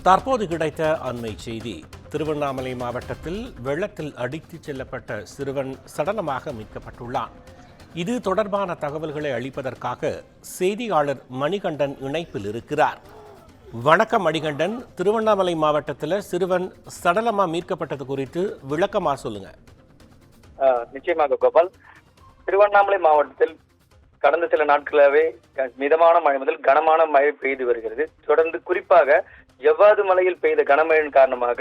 தற்போது கிடைத்த அண்மை செய்தி. திருவண்ணாமலை மாவட்டத்தில் வெள்ளத்தில் அடித்துச் செல்லப்பட்ட சிறுவன் சடலமாக மீட்கப்பட்டுள்ளான். இது தொடர்பான தகவல்களை அளிப்பதற்காக செய்தியாளர் மணிகண்டன் இணைப்பில் இருக்கிறார். வணக்கம் மணிகண்டன். திருவண்ணாமலை மாவட்டத்தில் சிறுவன் சடலமா மீட்கப்பட்டது குறித்து விளக்கமா சொல்லுங்க. நிச்சயமாக கோபால், திருவண்ணாமலை மாவட்டத்தில் கடந்த சில நாட்களாகவே மிதமான மழை முதல் கனமான மழை பெய்து வருகிறது. தொடர்ந்து குறிப்பாக ஜவ்வாது மலையில் பெய்த கனமழையின் காரணமாக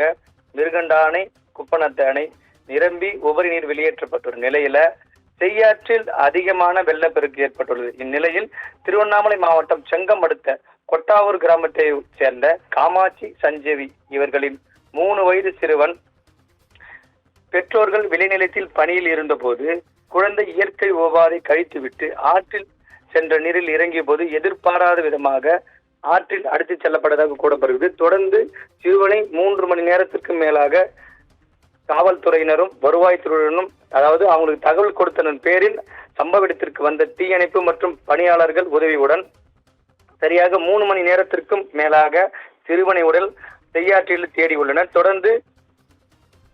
மிருகண்ட அணை, குப்பநத்த அணை நிரம்பி உபரி நீர் வெளியேற்றப்பட்டுள்ள நிலையில செய்யாற்றில் அதிகமான வெள்ளப்பெருக்கு ஏற்பட்டுள்ளது. இந்நிலையில் திருவண்ணாமலை மாவட்டம் செங்கம் அடுத்த கொட்டாவூர் கிராமத்தை சேர்ந்த காமாட்சி சஞ்சீவி இவர்களின் 3 வயது சிறுவன் பெற்றோர்கள் விளைநிலத்தில் பணியில் இருந்தபோது குழந்தை இயற்கை உபாதை கழித்துவிட்டு ஆற்றில் சென்ற நீரில் இறங்கிய போது எதிர்பாராத விதமாக ஆற்றில் அடித்துச் செல்லப்பட்டதாக கூறப்படுகிறது. தொடர்ந்து சிறுவனை 3 மணி நேரத்திற்கு மேலாக காவல்துறையினரும் வருவாய்த்துறையினரும், அதாவது அவங்களுக்கு தகவல் கொடுத்ததன் பேரில் சம்பவ இடத்திற்கு வந்த தீயணைப்பு மற்றும் பணியாளர்கள் உதவியுடன் சரியாக 3 மணி நேரத்திற்கும் மேலாக சிறுவனை உடல் செய்யாற்றில் தேடி உள்ளனர். தொடர்ந்து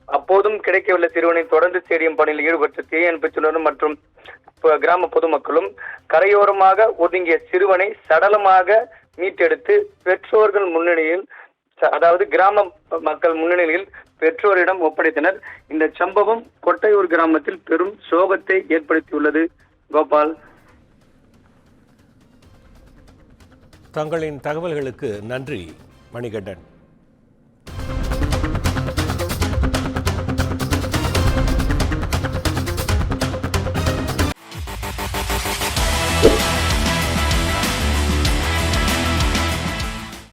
அப்போதும் கிடைக்கவில்லை சிறுவனை தொடர்ந்து தேடியும் பணியில் ஈடுபட்ட தீயணைப்புத்துறையினரும் மற்றும் கிராம பொதுமக்களும் கரையோரமாக ஒதுங்கிய சிறுவனை சடலமாக மீட்டெடுத்து பெற்றோர்கள் முன்னிலையில், அதாவது கிராம மக்கள் முன்னிலையில் பெற்றோரிடம் ஒப்படைத்தனர். இந்த சம்பவம் கொட்டையூர் கிராமத்தில் பெரும் சோகத்தை ஏற்படுத்தியுள்ளது. கோபால், தங்களின் தகவல்களுக்கு நன்றி மணிகண்டன்.